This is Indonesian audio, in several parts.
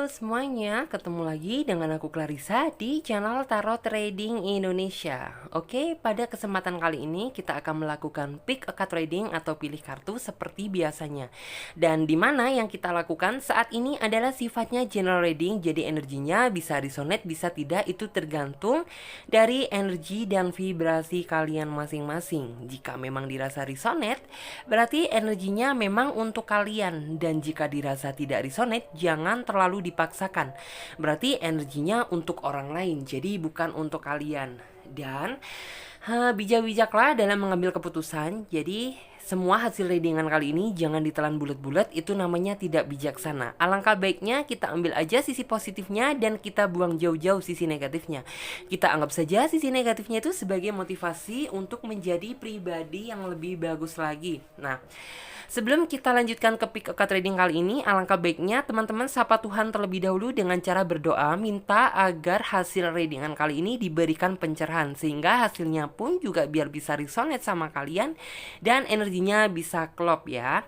Halo semuanya, ketemu lagi dengan aku Clarissa di channel Tarot Trading Indonesia. Oke, pada kesempatan kali ini kita akan melakukan pick a card trading atau pilih kartu seperti biasanya. Dan dimana yang kita lakukan saat ini adalah sifatnya general reading, jadi energinya bisa resonate, bisa tidak, itu tergantung dari energi dan vibrasi kalian masing-masing. Jika memang dirasa resonate, berarti energinya memang untuk kalian, dan jika dirasa tidak resonate, jangan terlalu dipaksakan. Berarti energinya untuk orang lain, jadi bukan untuk kalian. Dan bijak-bijaklah dalam mengambil keputusan. Jadi semua hasil readingan kali ini jangan ditelan bulat-bulat, itu namanya tidak bijaksana. Alangkah baiknya kita ambil aja sisi positifnya dan kita buang jauh-jauh sisi negatifnya. Kita anggap saja sisi negatifnya itu sebagai motivasi untuk menjadi pribadi yang lebih bagus lagi. Nah, sebelum kita lanjutkan ke pick a card trading kali ini, alangkah baiknya teman-teman sapa Tuhan terlebih dahulu dengan cara berdoa, minta agar hasil readingan kali ini diberikan pencerahan, sehingga hasilnya pun juga biar bisa resonate sama kalian dan energinya bisa klop ya.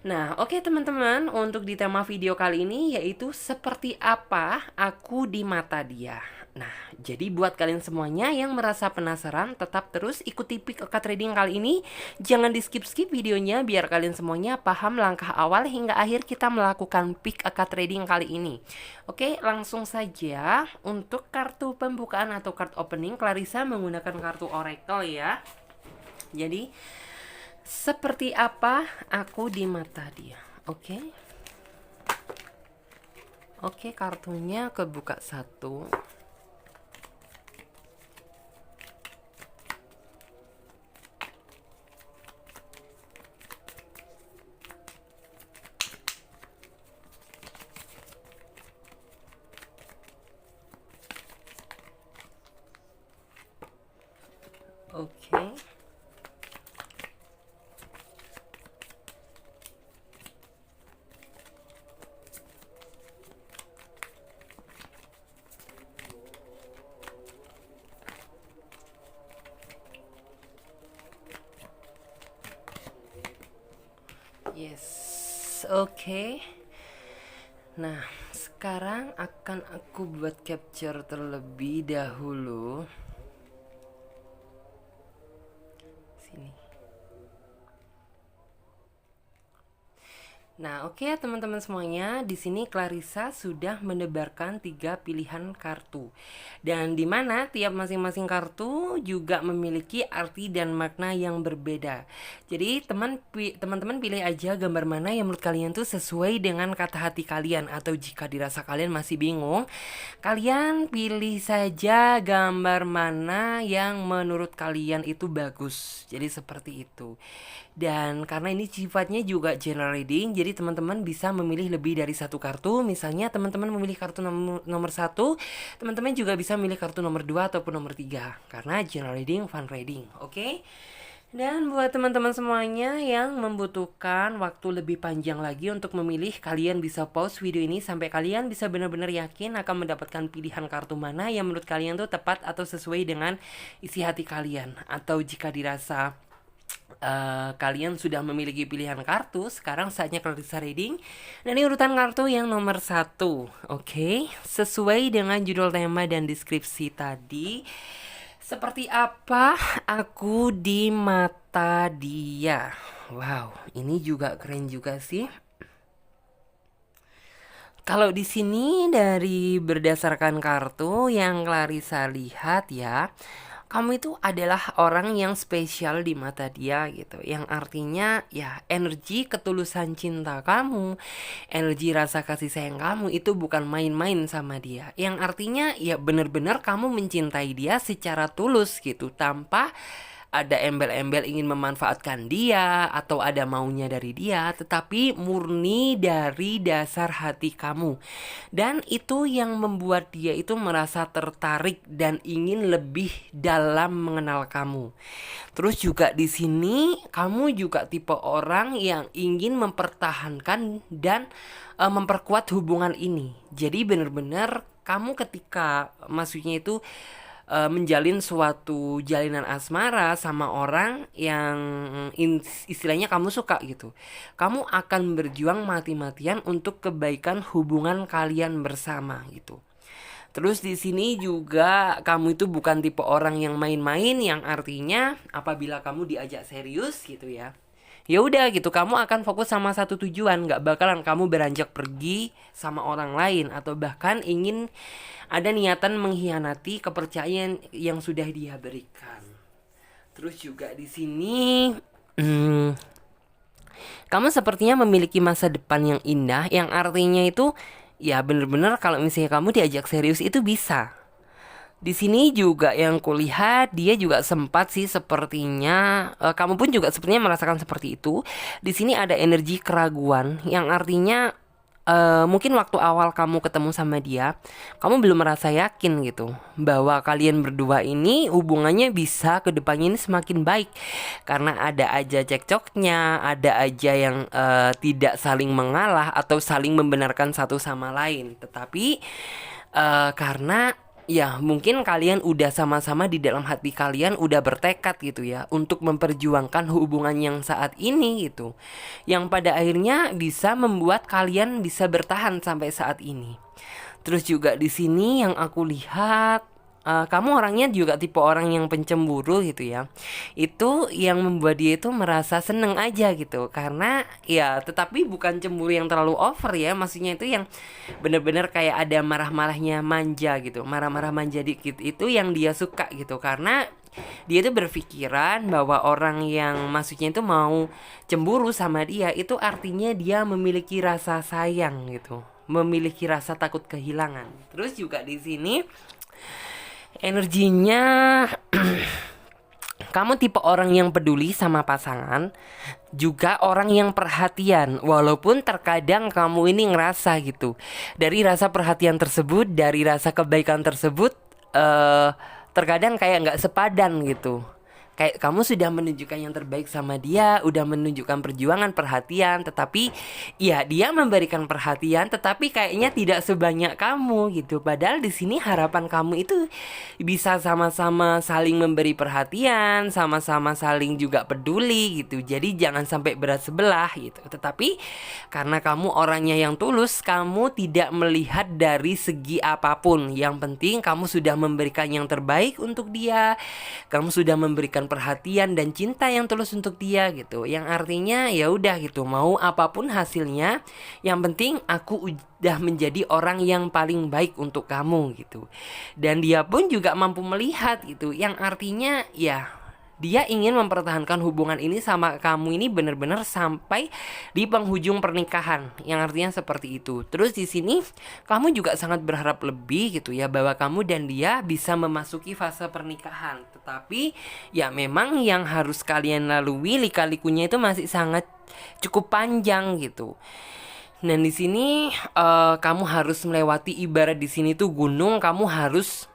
Nah, oke teman-teman, untuk di tema video kali ini yaitu seperti apa aku di mata dia. Nah, jadi buat kalian semuanya yang merasa penasaran, tetap terus ikuti pick a card trading kali ini. Jangan di skip-skip videonya biar kalian semuanya paham langkah awal hingga akhir kita melakukan pick a card trading kali ini. Oke, langsung saja untuk kartu pembukaan atau card opening, Clarissa menggunakan kartu Oracle ya. Jadi, seperti apa aku di mata dia. Oke. Oke, kartunya kebuka satu. Oke. Yes, oke. Nah, sekarang akan aku buat capture terlebih dahulu. Sini. Nah, oke teman-teman semuanya, di sini Clarissa sudah menebarkan 3 pilihan kartu. Dan di mana tiap masing-masing kartu juga memiliki arti dan makna yang berbeda. Jadi, teman-teman pilih aja gambar mana yang menurut kalian tuh sesuai dengan kata hati kalian, atau jika dirasa kalian masih bingung, kalian pilih saja gambar mana yang menurut kalian itu bagus. Jadi seperti itu. Dan karena ini sifatnya juga general reading, jadi teman-teman bisa memilih lebih dari satu kartu. Misalnya teman-teman memilih kartu nomor 1, teman-teman juga bisa memilih kartu nomor 2 ataupun nomor 3. Karena general reading, fun reading, oke? Dan buat teman-teman semuanya yang membutuhkan waktu lebih panjang lagi untuk memilih, kalian bisa pause video ini sampai kalian bisa benar-benar yakin akan mendapatkan pilihan kartu mana yang menurut kalian tuh tepat atau sesuai dengan isi hati kalian. Atau jika dirasa kalian sudah memiliki pilihan kartu, sekarang saatnya Clarissa reading. Dan ini urutan kartu yang nomor 1. Oke, sesuai dengan judul, tema, dan deskripsi tadi. Seperti apa aku di mata dia. Wow, ini juga keren juga sih. Kalau di sini dari berdasarkan kartu yang Clarissa lihat ya, kamu itu adalah orang yang spesial di mata dia gitu. Yang artinya ya energi ketulusan cinta kamu, energi rasa kasih sayang kamu itu bukan main-main sama dia. Yang artinya ya benar-benar kamu mencintai dia secara tulus gitu, tanpa ada embel-embel ingin memanfaatkan dia atau ada maunya dari dia, tetapi murni dari dasar hati kamu. Dan itu yang membuat dia itu merasa tertarik dan ingin lebih dalam mengenal kamu. Terus juga di sini kamu juga tipe orang yang ingin mempertahankan dan memperkuat hubungan ini. Jadi benar-benar kamu ketika maksudnya itu menjalin suatu jalinan asmara sama orang yang istilahnya kamu suka gitu. Kamu akan berjuang mati-matian untuk kebaikan hubungan kalian bersama gitu. Terus di sini juga kamu itu bukan tipe orang yang main-main, yang artinya apabila kamu diajak serius gitu ya, ya udah gitu, kamu akan fokus sama satu tujuan, nggak bakalan kamu beranjak pergi sama orang lain atau bahkan ingin ada niatan mengkhianati kepercayaan yang sudah dia berikan. Terus juga di sini kamu sepertinya memiliki masa depan yang indah, yang artinya itu ya bener-bener kalau misalnya kamu diajak serius itu bisa. Di sini juga yang kulihat dia juga sempat sih sepertinya kamu pun juga sepertinya merasakan seperti itu. Di sini ada energi keraguan yang artinya mungkin waktu awal kamu ketemu sama dia, kamu belum merasa yakin gitu bahwa kalian berdua ini hubungannya bisa ke depannya ini semakin baik. Karena ada aja cekcoknya, ada aja yang tidak saling mengalah atau saling membenarkan satu sama lain. Tetapi karena ya mungkin kalian udah sama-sama di dalam hati kalian udah bertekad gitu ya untuk memperjuangkan hubungan yang saat ini gitu, yang pada akhirnya bisa membuat kalian bisa bertahan sampai saat ini. Terus juga di sini yang aku lihat kamu orangnya juga tipe orang yang pencemburu gitu ya. Itu yang membuat dia itu merasa seneng aja gitu. Karena ya tetapi bukan cemburu yang terlalu over ya. Maksudnya itu yang bener-bener kayak ada marah-marahnya, manja gitu. Marah-marah manja dikit itu yang dia suka gitu. Karena dia tuh berpikiran bahwa orang yang maksudnya itu mau cemburu sama dia itu artinya dia memiliki rasa sayang gitu, memiliki rasa takut kehilangan. Terus juga di sini energinya kamu tipe orang yang peduli sama pasangan, juga orang yang perhatian. Walaupun terkadang kamu ini ngerasa gitu, dari rasa perhatian tersebut, dari rasa kebaikan tersebut terkadang kayak nggak sepadan gitu. Kayak kamu sudah menunjukkan yang terbaik sama dia, udah menunjukkan perjuangan, perhatian, tetapi ya dia memberikan perhatian, tetapi kayaknya tidak sebanyak kamu gitu. Padahal di sini harapan kamu itu bisa sama-sama saling memberi perhatian, sama-sama saling juga peduli gitu. Jadi jangan sampai berat sebelah gitu. Tetapi karena kamu orangnya yang tulus, kamu tidak melihat dari segi apapun. Yang penting kamu sudah memberikan yang terbaik untuk dia, kamu sudah memberikan perhatian dan cinta yang tulus untuk dia gitu. Yang artinya ya udah gitu, mau apapun hasilnya, yang penting aku udah menjadi orang yang paling baik untuk kamu gitu. Dan dia pun juga mampu melihat gitu. Yang artinya ya dia ingin mempertahankan hubungan ini sama kamu ini benar-benar sampai di penghujung pernikahan, yang artinya seperti itu. Terus di sini kamu juga sangat berharap lebih gitu ya, bahwa kamu dan dia bisa memasuki fase pernikahan. Tetapi ya memang yang harus kalian lalui lika-likunya itu masih sangat cukup panjang gitu. Dan di sini kamu harus melewati, ibarat di sini tuh gunung, kamu harus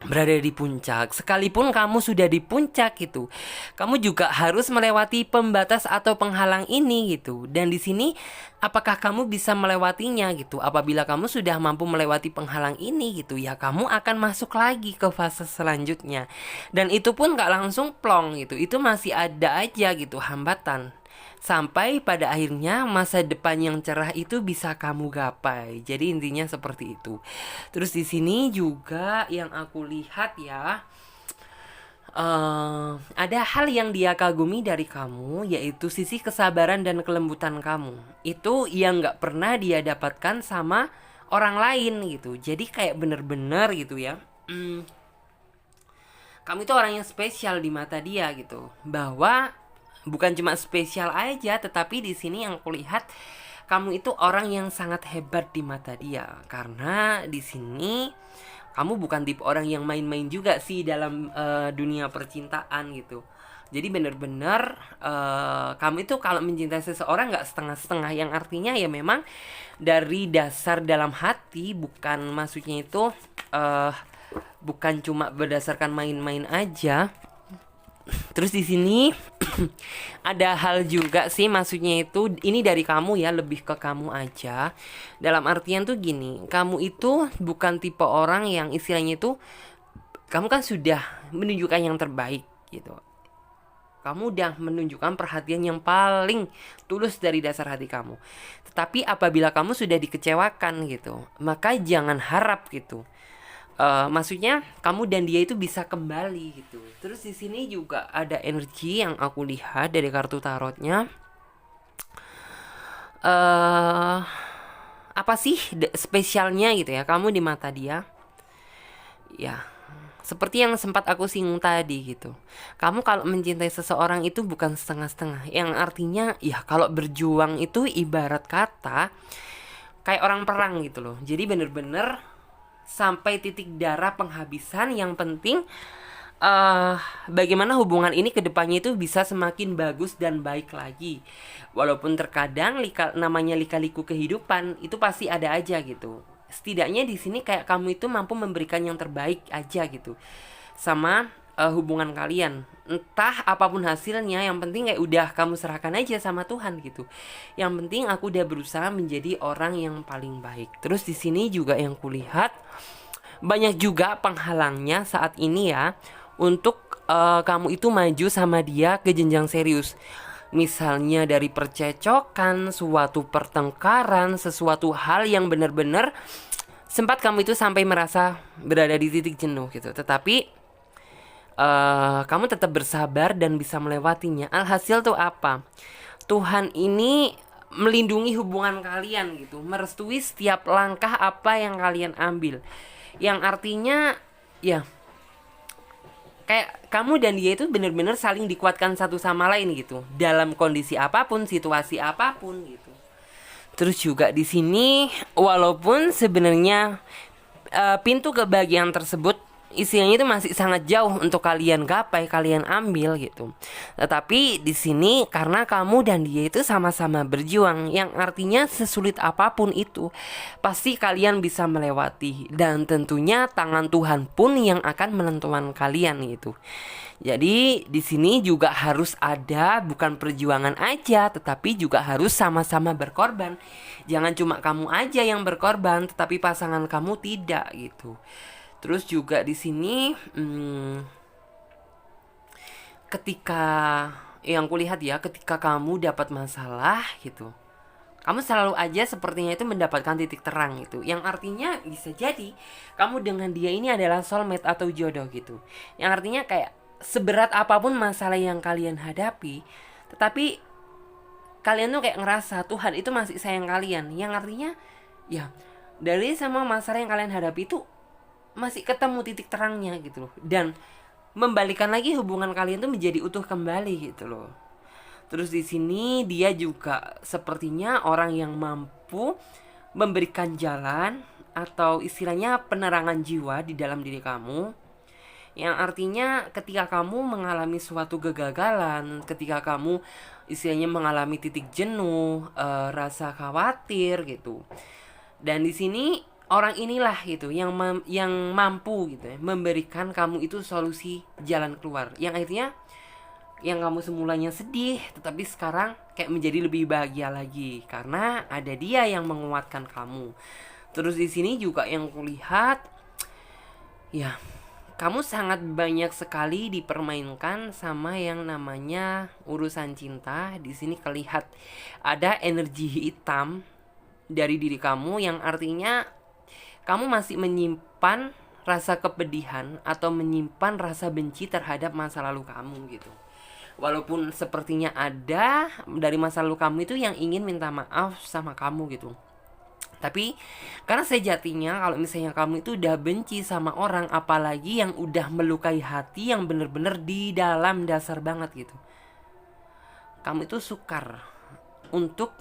berada di puncak. Sekalipun kamu sudah di puncak gitu, kamu juga harus melewati pembatas atau penghalang ini gitu. Dan di sini apakah kamu bisa melewatinya gitu? Apabila kamu sudah mampu melewati penghalang ini gitu, ya kamu akan masuk lagi ke fase selanjutnya. Dan itu pun gak langsung plong gitu, itu masih ada aja gitu hambatan, sampai pada akhirnya masa depan yang cerah itu bisa kamu gapai. Jadi intinya seperti itu. Terus di sini juga yang aku lihat ya, ada hal yang dia kagumi dari kamu, yaitu sisi kesabaran dan kelembutan kamu. Itu yang gak pernah dia dapatkan sama orang lain gitu. Jadi kayak bener-bener gitu ya, kamu itu orang yang spesial di mata dia gitu. Bahwa bukan cuma spesial aja, tetapi di sini yang kulihat kamu itu orang yang sangat hebat di mata dia. Karena di sini kamu bukan tipe orang yang main-main juga sih dalam dunia percintaan gitu. Jadi bener-bener kamu itu kalau mencintai seseorang gak setengah-setengah, yang artinya ya memang dari dasar dalam hati, bukan maksudnya itu bukan cuma berdasarkan main-main aja. Terus di sini ada hal juga sih, maksudnya itu ini dari kamu ya, lebih ke kamu aja. Dalam artian tuh gini, kamu itu bukan tipe orang yang istilahnya itu kamu kan sudah menunjukkan yang terbaik gitu. Kamu udah menunjukkan perhatian yang paling tulus dari dasar hati kamu. Tetapi apabila kamu sudah dikecewakan gitu, maka jangan harap gitu. Maksudnya kamu dan dia itu bisa kembali gitu. Terus di sini juga ada energi yang aku lihat dari kartu tarotnya. Apa sih spesialnya gitu ya kamu di mata dia? Ya, seperti yang sempat aku singgung tadi gitu. Kamu kalau mencintai seseorang itu bukan setengah-setengah. Yang artinya ya kalau berjuang itu ibarat kata kayak orang perang gitu loh. Jadi bener-bener sampai titik darah penghabisan. Yang penting bagaimana hubungan ini ke depannya itu bisa semakin bagus dan baik lagi. Walaupun terkadang namanya lika-liku kehidupan itu pasti ada aja gitu. Setidaknya di sini kayak kamu itu mampu memberikan yang terbaik aja gitu sama hubungan kalian. Entah apapun hasilnya, yang penting kayak udah kamu serahkan aja sama Tuhan gitu. Yang penting aku udah berusaha menjadi orang yang paling baik. Terus di sini juga yang kulihat banyak juga penghalangnya saat ini ya untuk kamu itu maju sama dia ke jenjang serius. Misalnya dari percecokan, suatu pertengkaran, sesuatu hal yang benar-benar sempat kamu itu sampai merasa berada di titik jenuh gitu. Tetapi kamu tetap bersabar dan bisa melewatinya. Alhasil tuh apa? Tuhan ini melindungi hubungan kalian gitu, merestui setiap langkah apa yang kalian ambil. Yang artinya ya kayak kamu dan dia itu benar-benar saling dikuatkan satu sama lain gitu dalam kondisi apapun, situasi apapun gitu. Terus juga di sini walaupun sebenarnya pintu kebahagiaan tersebut istilahnya itu masih sangat jauh untuk kalian gapai, kalian ambil gitu. Tetapi di sini karena kamu dan dia itu sama-sama berjuang, yang artinya sesulit apapun itu pasti kalian bisa melewati, dan tentunya tangan Tuhan pun yang akan menentukan kalian gitu. Jadi di sini juga harus ada bukan perjuangan aja, tetapi juga harus sama-sama berkorban. Jangan cuma kamu aja yang berkorban, tetapi pasangan kamu tidak gitu. Terus juga di sini ketika yang kulihat ya, ketika kamu dapat masalah gitu, kamu selalu aja sepertinya itu mendapatkan titik terang gitu. Yang artinya bisa jadi kamu dengan dia ini adalah soulmate atau jodoh gitu. Yang artinya kayak seberat apapun masalah yang kalian hadapi, tetapi kalian tuh kayak ngerasa Tuhan itu masih sayang kalian. Yang artinya ya dari semua masalah yang kalian hadapi itu masih ketemu titik terangnya gitu loh, dan membalikan lagi hubungan kalian tuh menjadi utuh kembali gitu loh. Terus di sini dia juga sepertinya orang yang mampu memberikan jalan atau istilahnya penerangan jiwa di dalam diri kamu. Yang artinya ketika kamu mengalami suatu kegagalan, ketika kamu istilahnya mengalami titik jenuh, rasa khawatir gitu. Dan di sini orang inilah gitu yang mampu gitu ya, memberikan kamu itu solusi jalan keluar. Yang akhirnya yang kamu semulanya sedih, tetapi sekarang kayak menjadi lebih bahagia lagi karena ada dia yang menguatkan kamu. Terus di sini juga yang kulihat ya, kamu sangat banyak sekali dipermainkan sama yang namanya urusan cinta. Di sini kelihatan ada energi hitam dari diri kamu, yang artinya kamu masih menyimpan rasa kepedihan atau menyimpan rasa benci terhadap masa lalu kamu gitu. Walaupun sepertinya ada dari masa lalu kamu itu yang ingin minta maaf sama kamu gitu. Tapi karena sejatinya kalau misalnya kamu itu udah benci sama orang, apalagi yang udah melukai hati yang bener-bener di dalam dasar banget gitu, kamu itu sukar untuk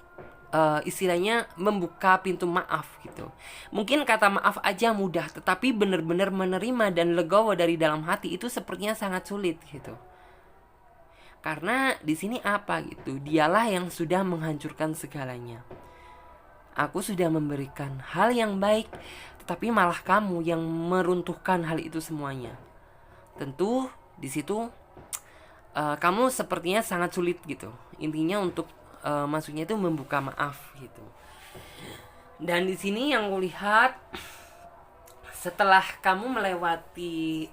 istilahnya membuka pintu maaf gitu. Mungkin kata maaf aja mudah, tetapi benar-benar menerima dan legowo dari dalam hati itu sepertinya sangat sulit gitu. Karena di sini apa gitu, dialah yang sudah menghancurkan segalanya. Aku sudah memberikan hal yang baik, tetapi malah kamu yang meruntuhkan hal itu semuanya. Tentu di situ kamu sepertinya sangat sulit gitu. Intinya untuk maksudnya itu membuka maaf gitu. Dan di sini yang kulihat setelah kamu melewati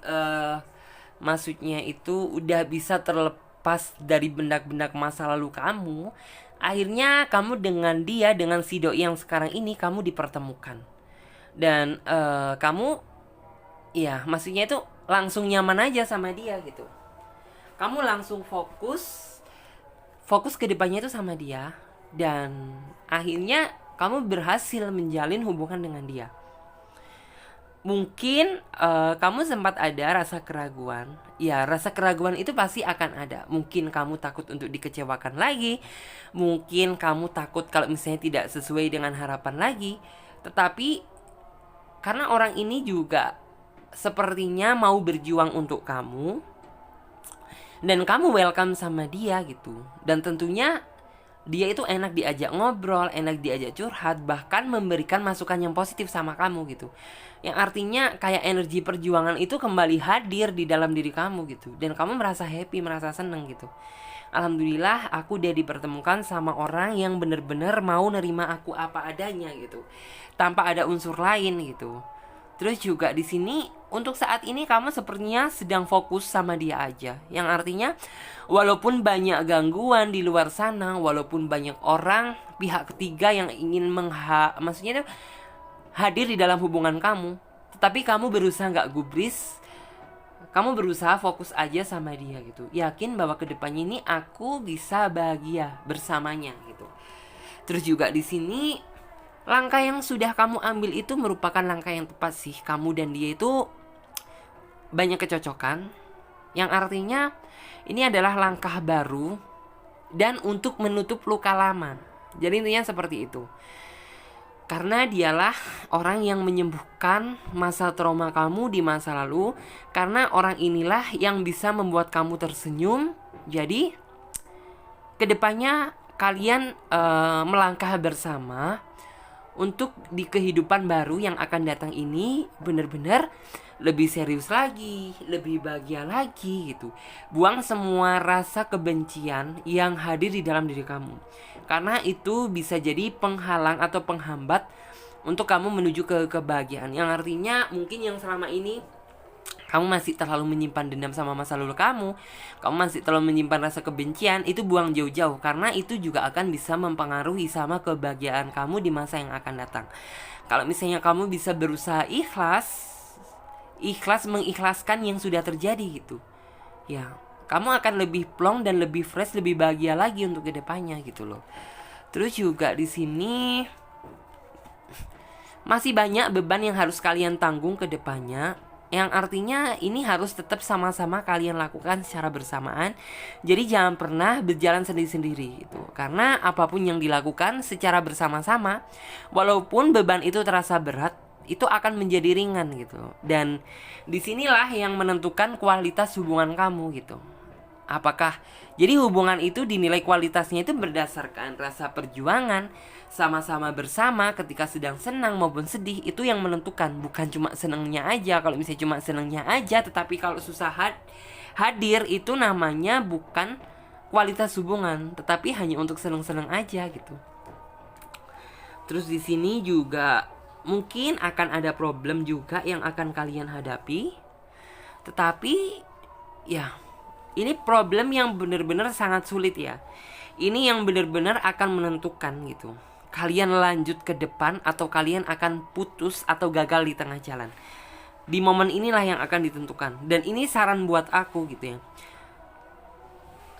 maksudnya itu udah bisa terlepas dari benak-benak masa lalu kamu, akhirnya kamu dengan dia, dengan si doi yang sekarang ini kamu dipertemukan. Dan kamu, ya maksudnya itu langsung nyaman aja sama dia gitu. Kamu langsung fokus ke depannya itu sama dia, dan akhirnya kamu berhasil menjalin hubungan dengan dia. Mungkin kamu sempat ada rasa keraguan. Ya, rasa keraguan itu pasti akan ada. Mungkin kamu takut untuk dikecewakan lagi. Mungkin kamu takut kalau misalnya tidak sesuai dengan harapan lagi. Tetapi karena orang ini juga sepertinya mau berjuang untuk kamu, dan kamu welcome sama dia gitu. Dan tentunya dia itu enak diajak ngobrol, enak diajak curhat, bahkan memberikan masukan yang positif sama kamu gitu. Yang artinya kayak energi perjuangan itu kembali hadir di dalam diri kamu gitu. Dan kamu merasa happy, merasa seneng gitu. Alhamdulillah aku udah dipertemukan sama orang yang bener-bener mau nerima aku apa adanya gitu, tanpa ada unsur lain gitu. Terus juga di sini untuk saat ini kamu sepertinya sedang fokus sama dia aja. Yang artinya walaupun banyak gangguan di luar sana, walaupun banyak orang pihak ketiga yang ingin maksudnya itu hadir di dalam hubungan kamu, tetapi kamu berusaha nggak gubris. Kamu berusaha fokus aja sama dia gitu. Yakin bahwa kedepannya ini aku bisa bahagia bersamanya gitu. Terus juga di sini langkah yang sudah kamu ambil itu merupakan langkah yang tepat sih. Kamu dan dia itu banyak kecocokan, yang artinya ini adalah langkah baru dan untuk menutup luka lama. Jadi intinya seperti itu. Karena dialah orang yang menyembuhkan masa trauma kamu di masa lalu. Karena orang inilah yang bisa membuat kamu tersenyum. Jadi kedepannya kalian melangkah bersama untuk di kehidupan baru yang akan datang ini benar-benar lebih serius lagi, lebih bahagia lagi gitu. Buang semua rasa kebencian yang hadir di dalam diri kamu. Karena itu bisa jadi penghalang atau penghambat untuk kamu menuju ke kebahagiaan. Yang artinya mungkin yang selama ini kamu masih terlalu menyimpan dendam sama masa lalu kamu masih terlalu menyimpan rasa kebencian, itu buang jauh-jauh. Karena itu juga akan bisa mempengaruhi sama kebahagiaan kamu di masa yang akan datang. Kalau misalnya kamu bisa berusaha ikhlas mengikhlaskan yang sudah terjadi gitu, ya kamu akan lebih plong dan lebih fresh, lebih bahagia lagi untuk kedepannya gitu loh. Terus juga di sini masih banyak beban yang harus kalian tanggung kedepannya, yang artinya ini harus tetap sama-sama kalian lakukan secara bersamaan. Jadi jangan pernah berjalan sendiri-sendiri gitu. Karena apapun yang dilakukan secara bersama-sama, walaupun beban itu terasa berat, itu akan menjadi ringan gitu. Dan disinilah yang menentukan kualitas hubungan kamu gitu. Apakah jadi hubungan itu dinilai kualitasnya itu berdasarkan rasa perjuangan, sama-sama bersama ketika sedang senang maupun sedih, itu yang menentukan. Bukan cuma senangnya aja. Kalau misalnya cuma senangnya aja, tetapi kalau susah hadir, itu namanya bukan kualitas hubungan, tetapi hanya untuk senang-senang aja gitu. Terus di sini juga mungkin akan ada problem juga yang akan kalian hadapi. Tetapi ya ini problem yang benar-benar sangat sulit ya. Ini yang benar-benar akan menentukan gitu. Kalian lanjut ke depan atau kalian akan putus atau gagal di tengah jalan. Di momen inilah yang akan ditentukan. Dan ini saran buat aku gitu ya.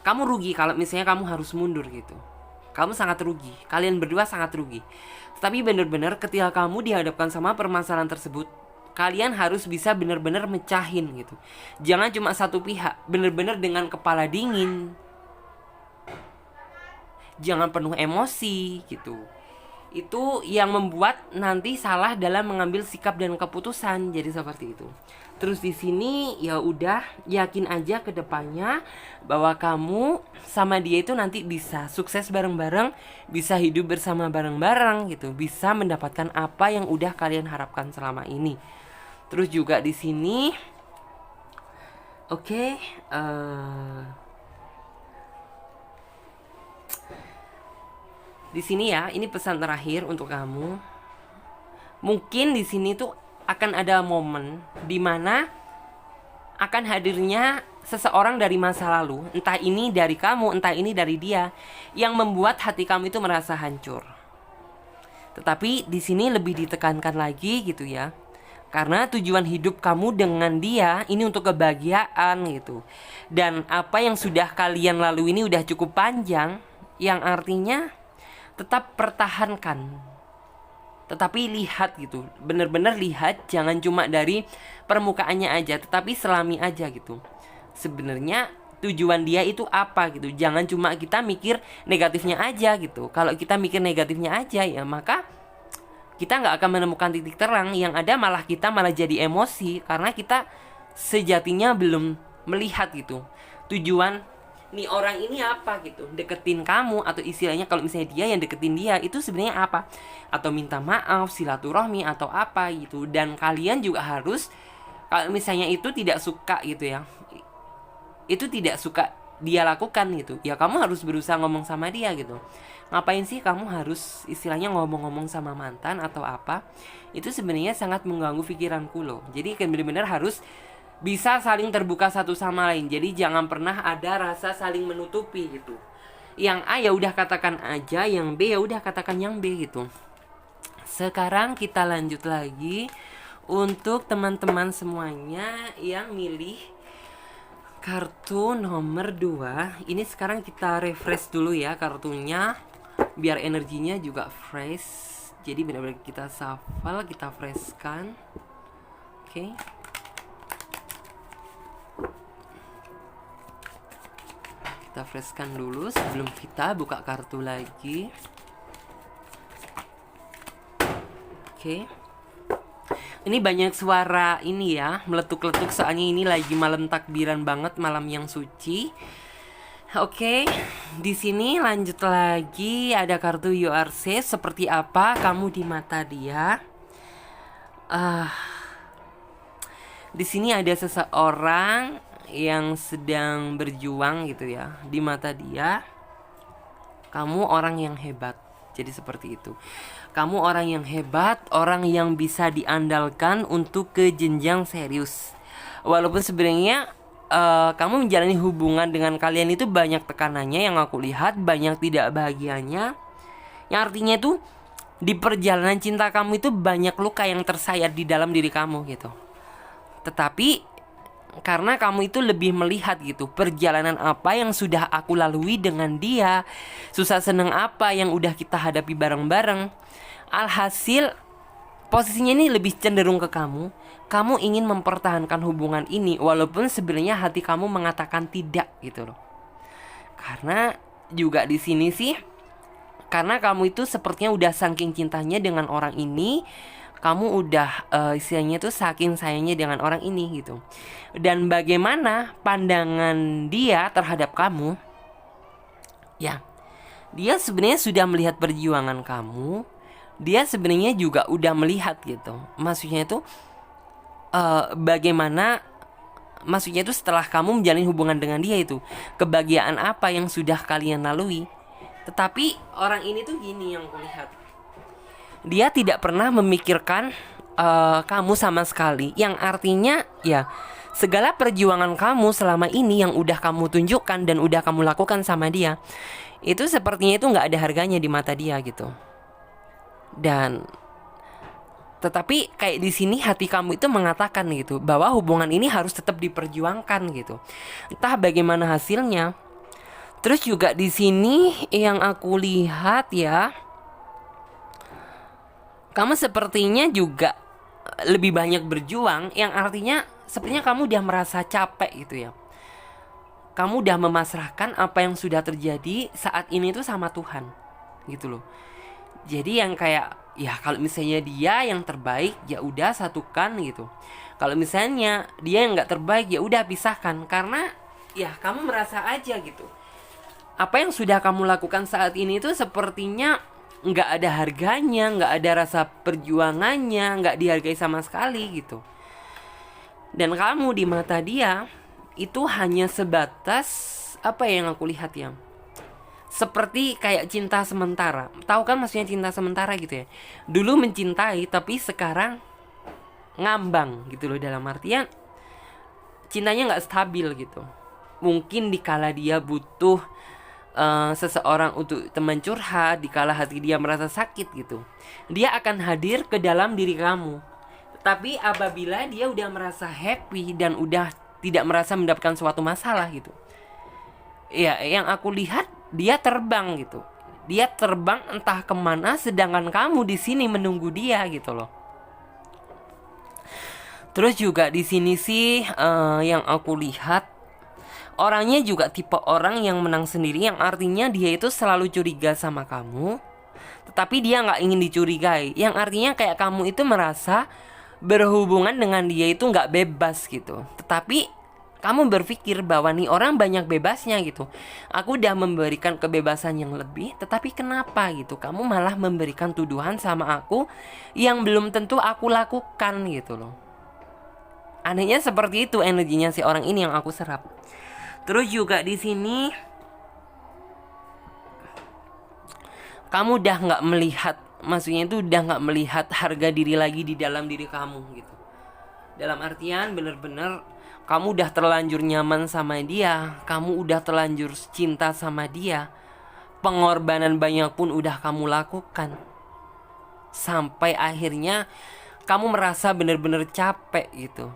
Kamu rugi kalau misalnya kamu harus mundur gitu. Kamu sangat rugi. Kalian berdua sangat rugi. Tapi benar-benar ketika kamu dihadapkan sama permasalahan tersebut, kalian harus bisa benar-benar mecahin gitu. Jangan cuma satu pihak. Benar-benar dengan kepala dingin. Jangan penuh emosi gitu. Itu yang membuat nanti salah dalam mengambil sikap dan keputusan. Jadi seperti itu. Terus di sini ya udah yakin aja ke depannya bahwa kamu sama dia itu nanti bisa sukses bareng-bareng, bisa hidup bersama bareng-bareng gitu, bisa mendapatkan apa yang udah kalian harapkan selama ini. Terus juga di sini oke, di sini ya, ini pesan terakhir untuk kamu. Mungkin di sini tuh akan ada momen dimana akan hadirnya seseorang dari masa lalu, entah ini dari kamu, entah ini dari dia, yang membuat hati kamu itu merasa hancur. Tetapi di sini lebih ditekankan lagi gitu ya, karena tujuan hidup kamu dengan dia ini untuk kebahagiaan gitu. Dan apa yang sudah kalian lalui ini udah cukup panjang, yang artinya tetap pertahankan. Tetapi lihat gitu, bener-bener lihat, jangan cuma dari permukaannya aja, tetapi selami aja gitu. Sebenarnya tujuan dia itu apa gitu. Jangan cuma kita mikir negatifnya aja gitu. Kalau kita mikir negatifnya aja ya maka kita nggak akan menemukan titik terang. Yang ada malah kita malah jadi emosi, karena kita sejatinya belum melihat gitu tujuan nih orang ini apa gitu, deketin kamu, atau istilahnya kalau misalnya dia yang deketin dia itu sebenarnya apa, atau minta maaf, silaturahmi atau apa gitu. Dan kalian juga harus, kalau misalnya itu tidak suka gitu ya, itu tidak suka dia lakukan gitu, ya kamu harus berusaha ngomong sama dia gitu. Ngapain sih kamu harus istilahnya ngomong-ngomong sama mantan atau apa? Itu sebenarnya sangat mengganggu pikiranku loh. Jadi kan benar-benar harus bisa saling terbuka satu sama lain. Jadi jangan pernah ada rasa saling menutupi gitu. Yang A ya udah katakan aja, yang B ya udah katakan yang B gitu. Sekarang kita lanjut lagi untuk teman-teman semuanya yang milih kartu nomor 2. Ini sekarang kita refresh dulu ya kartunya, biar energinya juga fresh. Jadi benar-benar kita shuffle, kita freshkan. Oke. Kita freshkan dulu sebelum kita buka kartu lagi. Oke. Ini banyak suara ini ya, meletuk-letuk, soalnya ini lagi malam takbiran banget, malam yang suci. Oke, di sini lanjut lagi, ada kartu You Are Safe. Seperti apa kamu di mata dia? Di sini ada seseorang yang sedang berjuang gitu ya. Di mata dia, kamu orang yang hebat. Jadi seperti itu. Kamu orang yang hebat, orang yang bisa diandalkan untuk ke jenjang serius. Walaupun sebenarnya kamu menjalani hubungan dengan kalian itu banyak tekanannya yang aku lihat, banyak tidak bahagianya. Yang artinya itu di perjalanan cinta kamu itu banyak luka yang tersayat di dalam diri kamu gitu. Tetapi karena kamu itu lebih melihat gitu, perjalanan apa yang sudah aku lalui dengan dia, susah seneng apa yang udah kita hadapi bareng-bareng. Alhasil posisinya ini lebih cenderung ke kamu. Kamu ingin mempertahankan hubungan ini walaupun sebenarnya hati kamu mengatakan tidak gitu loh. Karena juga di sini sih, karena kamu itu sepertinya udah saking cintanya dengan orang ini, kamu udah istilahnya tuh saking sayangnya dengan orang ini gitu. Dan bagaimana pandangan dia terhadap kamu? Ya, dia sebenarnya sudah melihat perjuangan kamu. Dia sebenarnya juga udah melihat gitu. Maksudnya itu bagaimana, maksudnya itu setelah kamu menjalin hubungan dengan dia itu, kebahagiaan apa yang sudah kalian lalui. Tetapi orang ini tuh gini yang kulihat, dia tidak pernah memikirkan kamu sama sekali. Yang artinya ya segala perjuangan kamu selama ini yang udah kamu tunjukkan dan udah kamu lakukan sama dia, itu sepertinya itu gak ada harganya di mata dia gitu. Dan tetapi kayak di sini hati kamu itu mengatakan gitu bahwa hubungan ini harus tetap diperjuangkan gitu. Entah bagaimana hasilnya. Terus juga di sini yang aku lihat ya, kamu sepertinya juga lebih banyak berjuang, yang artinya sepertinya kamu udah merasa capek gitu ya. Kamu udah memasrahkan apa yang sudah terjadi saat ini tuh sama Tuhan gitu loh. Jadi yang kayak ya kalau misalnya dia yang terbaik ya udah satukan gitu. Kalau misalnya dia yang nggak terbaik ya udah pisahkan, karena ya kamu merasa aja gitu. Apa yang sudah kamu lakukan saat ini tuh sepertinya nggak ada harganya, nggak ada rasa perjuangannya, nggak dihargai sama sekali gitu. Dan kamu di mata dia itu hanya sebatas apa yang aku lihat ya, seperti kayak cinta sementara. Tahu kan maksudnya cinta sementara gitu ya. Dulu mencintai tapi sekarang ngambang gitu loh, dalam artian cintanya nggak stabil gitu. Mungkin dikala dia butuh seseorang untuk teman curhat, dikala hati dia merasa sakit gitu, dia akan hadir ke dalam diri kamu. Tapi apabila dia udah merasa happy dan udah tidak merasa mendapatkan suatu masalah gitu, ya yang aku lihat dia terbang gitu. Dia terbang entah kemana, sedangkan kamu di sini menunggu dia gitu loh. Terus juga di sini sih yang aku lihat, orangnya juga tipe orang yang menang sendiri, yang artinya dia itu selalu curiga sama kamu, tetapi dia nggak ingin dicurigai. Yang artinya kayak kamu itu merasa berhubungan dengan dia itu nggak bebas gitu, tetapi kamu berpikir bahwa nih orang banyak bebasnya gitu. Aku udah memberikan kebebasan yang lebih, tetapi kenapa gitu kamu malah memberikan tuduhan sama aku yang belum tentu aku lakukan gitu loh. Anehnya seperti itu energinya si orang ini yang aku serap. Terus juga di sini kamu udah nggak melihat, maksudnya itu udah nggak melihat harga diri lagi di dalam diri kamu gitu. Dalam artian bener-bener kamu udah terlanjur nyaman sama dia, kamu udah terlanjur cinta sama dia. Pengorbanan banyak pun udah kamu lakukan, sampai akhirnya kamu merasa bener-bener capek gitu.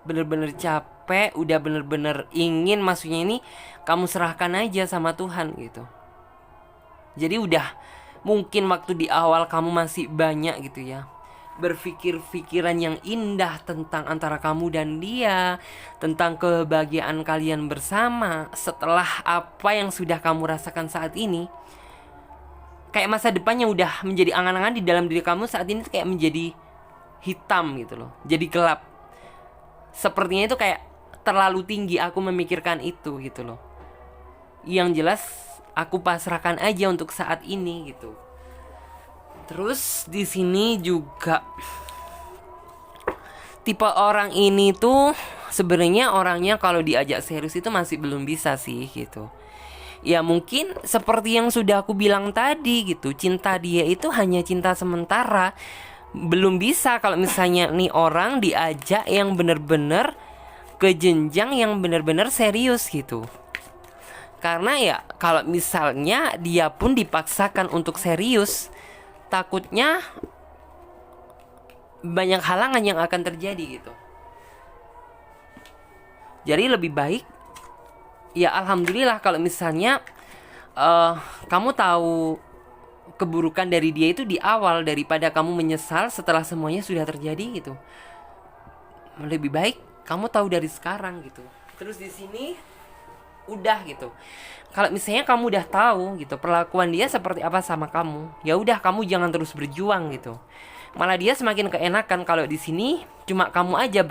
Bener-bener capek, udah bener-bener ingin, maksudnya ini kamu serahkan aja sama Tuhan gitu. Jadi udah, mungkin waktu di awal kamu masih banyak gitu ya berpikir pikiran yang indah tentang antara kamu dan dia, tentang kebahagiaan kalian bersama. Setelah apa yang sudah kamu rasakan saat ini, kayak masa depannya udah menjadi angan-angan di dalam diri kamu saat ini kayak menjadi hitam gitu loh, jadi gelap. Sepertinya itu kayak terlalu tinggi aku memikirkan itu gitu loh. Yang jelas aku pasrahkan aja untuk saat ini gitu. Terus di sini juga tipe orang ini tuh sebenarnya orangnya kalau diajak serius itu masih belum bisa sih gitu. Ya mungkin seperti yang sudah aku bilang tadi gitu, cinta dia itu hanya cinta sementara. Belum bisa kalau misalnya nih orang diajak yang bener-bener ke jenjang yang bener-bener serius gitu. Karena ya kalau misalnya dia pun dipaksakan untuk serius, takutnya banyak halangan yang akan terjadi gitu. Jadi lebih baik ya alhamdulillah kalau misalnya kamu tahu keburukan dari dia itu di awal, daripada kamu menyesal setelah semuanya sudah terjadi gitu. Lebih baik kamu tahu dari sekarang gitu. Terus di sini udah gitu. Kalau misalnya kamu udah tahu gitu perlakuan dia seperti apa sama kamu, ya udah kamu jangan terus berjuang gitu. Malah dia semakin keenakan kalau di sini cuma kamu aja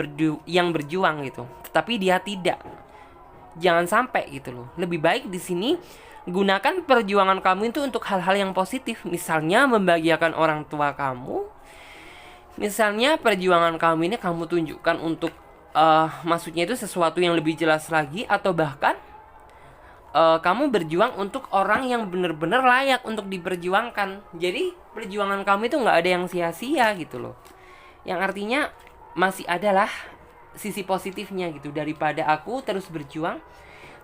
yang berjuang gitu, tetapi dia tidak. Jangan sampai gitu loh. Lebih baik di sini gunakan perjuangan kamu itu untuk hal-hal yang positif. Misalnya membahagiakan orang tua kamu. Misalnya perjuangan kamu ini kamu tunjukkan untuk maksudnya itu sesuatu yang lebih jelas lagi, atau bahkan kamu berjuang untuk orang yang benar-benar layak untuk diperjuangkan. Jadi perjuangan kamu itu nggak ada yang sia-sia gitu loh. Yang artinya masih adalah sisi positifnya gitu. Daripada aku terus berjuang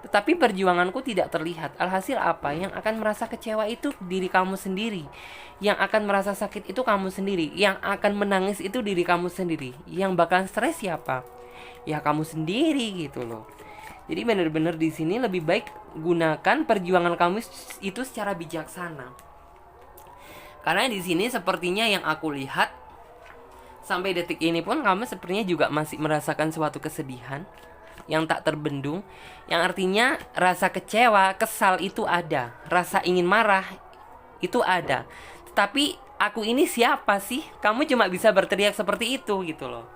tetapi perjuanganku tidak terlihat. Alhasil apa? Yang akan merasa kecewa itu diri kamu sendiri. Yang akan merasa sakit itu kamu sendiri. Yang akan menangis itu diri kamu sendiri. Yang bakal stres siapa? Ya kamu sendiri gitu loh. Jadi benar-benar di sini lebih baik gunakan perjuangan kamu itu secara bijaksana. Karena di sini sepertinya yang aku lihat sampai detik ini pun kamu sepertinya juga masih merasakan suatu kesedihan yang tak terbendung. Yang artinya rasa kecewa, kesal itu ada, rasa ingin marah itu ada. Tetapi aku ini siapa sih? Kamu cuma bisa berteriak seperti itu gitu loh.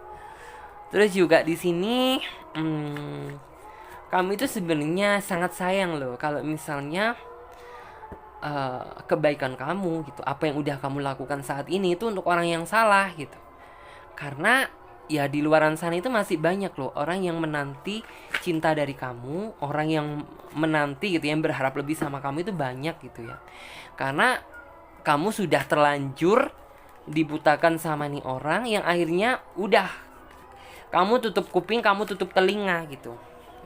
Terus juga di sini kamu itu sebenarnya sangat sayang loh kalau misalnya kebaikan kamu gitu, apa yang udah kamu lakukan saat ini itu untuk orang yang salah gitu. Karena ya di luaran sana itu masih banyak loh orang yang menanti cinta dari kamu, orang yang menanti gitu, yang berharap lebih sama kamu itu banyak gitu ya. Karena kamu sudah terlanjur dibutakan sama nih orang yang akhirnya udah kamu tutup kuping, kamu tutup telinga gitu.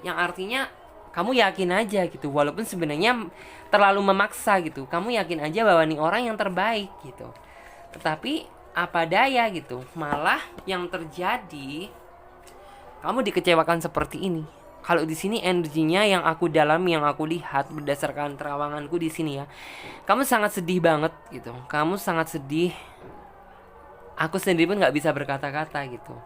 Yang artinya kamu yakin aja gitu, walaupun sebenarnya terlalu memaksa gitu. Kamu yakin aja bahwa nih orang yang terbaik gitu. Tetapi apa daya gitu, malah yang terjadi kamu dikecewakan seperti ini. Kalau di sini energinya yang aku dalami, yang aku lihat berdasarkan terawanganku di sini ya, kamu sangat sedih banget gitu. Kamu sangat sedih. Aku sendiri pun nggak bisa berkata-kata gitu.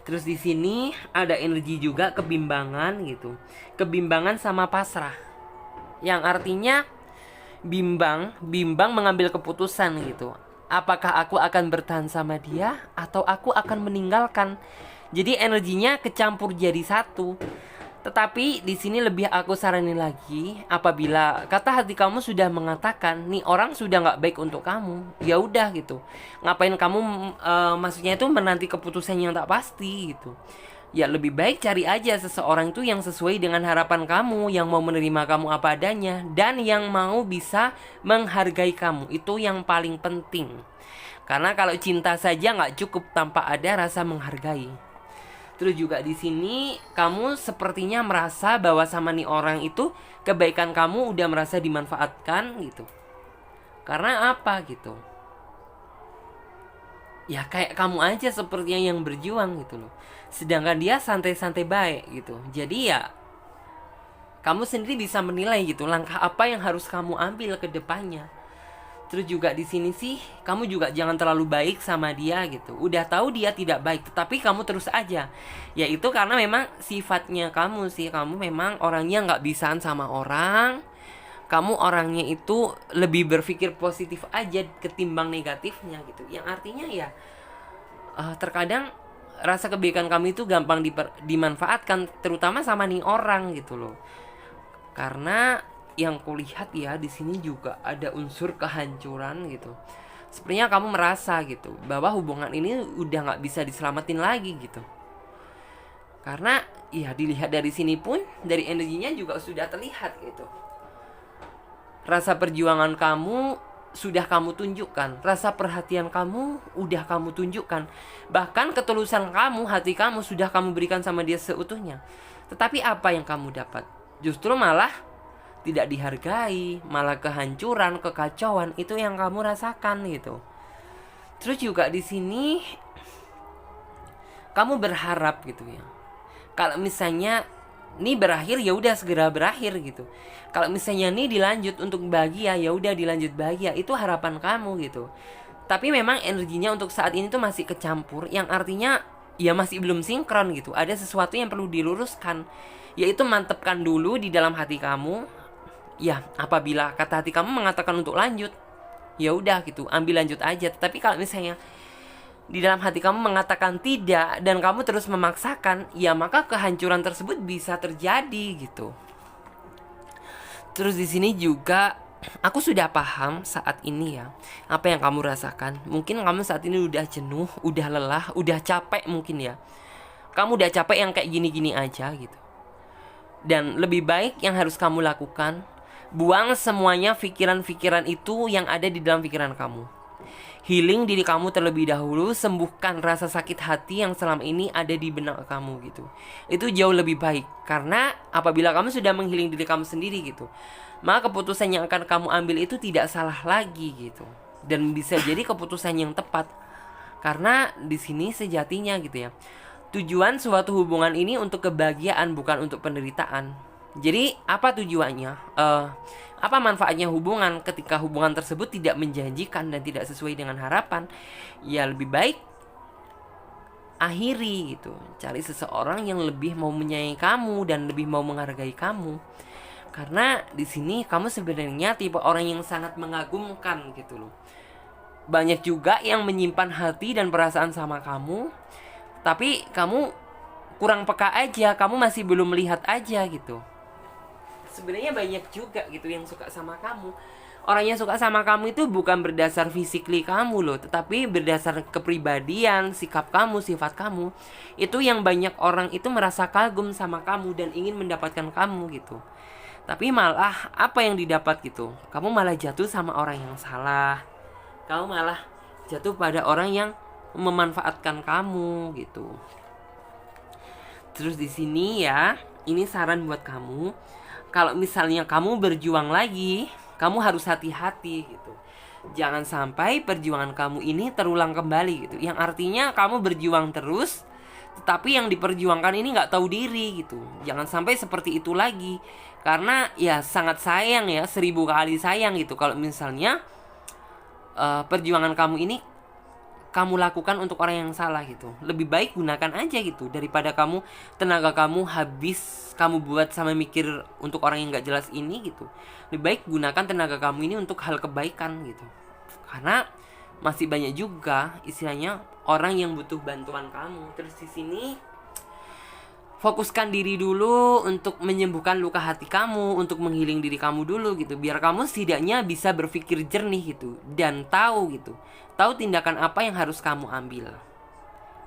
Terus di sini ada energi juga kebimbangan gitu. Kebimbangan sama pasrah. Yang artinya bimbang mengambil keputusan gitu. Apakah aku akan bertahan sama dia atau aku akan meninggalkan? Jadi energinya kecampur jadi satu. Tetapi di sini lebih aku saranin lagi, apabila kata hati kamu sudah mengatakan nih orang sudah nggak baik untuk kamu, ya udah gitu. Ngapain kamu maksudnya itu menanti keputusan yang tak pasti gitu. Ya lebih baik cari aja seseorang itu yang sesuai dengan harapan kamu, yang mau menerima kamu apa adanya, dan yang mau bisa menghargai kamu. Itu yang paling penting. Karena kalau cinta saja nggak cukup tanpa ada rasa menghargai. Terus juga di sini kamu sepertinya merasa bahwa sama nih orang itu kebaikan kamu udah merasa dimanfaatkan gitu. Karena apa gitu? Ya kayak kamu aja sepertinya yang berjuang gitu loh. Sedangkan dia santai-santai baik gitu. Jadi ya kamu sendiri bisa menilai gitu langkah apa yang harus kamu ambil ke depannya. Terus juga di sini sih kamu juga jangan terlalu baik sama dia gitu. Udah tahu dia tidak baik, tapi kamu terus aja. Ya itu karena memang sifatnya kamu sih. Kamu memang orangnya nggak bisaan sama orang. Kamu orangnya itu lebih berpikir positif aja ketimbang negatifnya gitu. Yang artinya ya terkadang rasa kebaikan kamu itu gampang dimanfaatkan, terutama sama nih orang gitu loh. Karena yang kulihat ya di sini juga ada unsur kehancuran gitu. Sepertinya kamu merasa gitu bahwa hubungan ini udah nggak bisa diselamatin lagi gitu. Karena ya dilihat dari sini pun dari energinya juga sudah terlihat gitu. Rasa perjuangan kamu sudah kamu tunjukkan, rasa perhatian kamu udah kamu tunjukkan, bahkan ketulusan kamu, hati kamu sudah kamu berikan sama dia seutuhnya. Tetapi apa yang kamu dapat? Justru malah tidak dihargai, malah kehancuran, kekacauan itu yang kamu rasakan gitu. Terus juga di sini kamu berharap gitu ya. Kalau misalnya ini berakhir ya udah segera berakhir gitu. Kalau misalnya ini dilanjut untuk bahagia ya udah dilanjut bahagia, itu harapan kamu gitu. Tapi memang energinya untuk saat ini tuh masih kecampur, yang artinya ya masih belum sinkron gitu. Ada sesuatu yang perlu diluruskan, yaitu mantepkan dulu di dalam hati kamu. Ya, apabila kata hati kamu mengatakan untuk lanjut, ya udah gitu, ambil lanjut aja. Tapi kalau misalnya di dalam hati kamu mengatakan tidak dan kamu terus memaksakan, ya maka kehancuran tersebut bisa terjadi gitu. Terus di sini juga aku sudah paham saat ini ya apa yang kamu rasakan. Mungkin kamu saat ini udah jenuh, udah lelah, udah capek mungkin ya. Kamu udah capek yang kayak gini-gini aja gitu. Dan lebih baik yang harus kamu lakukan, buang semuanya pikiran-pikiran itu yang ada di dalam pikiran kamu. Healing diri kamu terlebih dahulu, sembuhkan rasa sakit hati yang selama ini ada di benak kamu gitu. Itu jauh lebih baik, karena apabila kamu sudah menghealing diri kamu sendiri gitu, maka keputusan yang akan kamu ambil itu tidak salah lagi gitu. Dan bisa jadi keputusan yang tepat. Karena di sini sejatinya gitu ya, tujuan suatu hubungan ini untuk kebahagiaan, bukan untuk penderitaan. Jadi apa tujuannya? Apa manfaatnya hubungan ketika hubungan tersebut tidak menjanjikan dan tidak sesuai dengan harapan? Ya lebih baik akhiri gitu. Cari seseorang yang lebih mau menyayangi kamu dan lebih mau menghargai kamu. Karena di sini kamu sebenarnya tipe orang yang sangat mengagumkan gitu loh. Banyak juga yang menyimpan hati dan perasaan sama kamu, tapi kamu kurang peka aja, kamu masih belum melihat aja gitu. Sebenarnya banyak juga gitu yang suka sama kamu. Orang yang suka sama kamu itu bukan berdasar physically kamu loh, tetapi berdasar kepribadian, sikap kamu, sifat kamu. Itu yang banyak orang itu merasa kagum sama kamu dan ingin mendapatkan kamu gitu. Tapi malah apa yang didapat gitu? Kamu malah jatuh sama orang yang salah. Kamu malah jatuh pada orang yang memanfaatkan kamu gitu. Terus di sini ya, ini saran buat kamu. Kalau misalnya kamu berjuang lagi, kamu harus hati-hati gitu. Jangan sampai perjuangan kamu ini terulang kembali gitu. Yang artinya kamu berjuang terus, tetapi yang diperjuangkan ini nggak tahu diri gitu. Jangan sampai seperti itu lagi. Karena ya sangat sayang ya, 1000 kali sayang gitu. Kalau misalnya perjuangan kamu ini kamu lakukan untuk orang yang salah gitu. Lebih baik gunakan aja gitu, daripada kamu tenaga kamu habis kamu buat sama mikir untuk orang yang gak jelas ini gitu. Lebih baik gunakan tenaga kamu ini untuk hal kebaikan gitu. Karena masih banyak juga istilahnya orang yang butuh bantuan kamu. Terus di sini fokuskan diri dulu untuk menyembuhkan luka hati kamu, untuk menghealing diri kamu dulu gitu. Biar kamu setidaknya bisa berpikir jernih gitu, dan tahu gitu, tahu tindakan apa yang harus kamu ambil.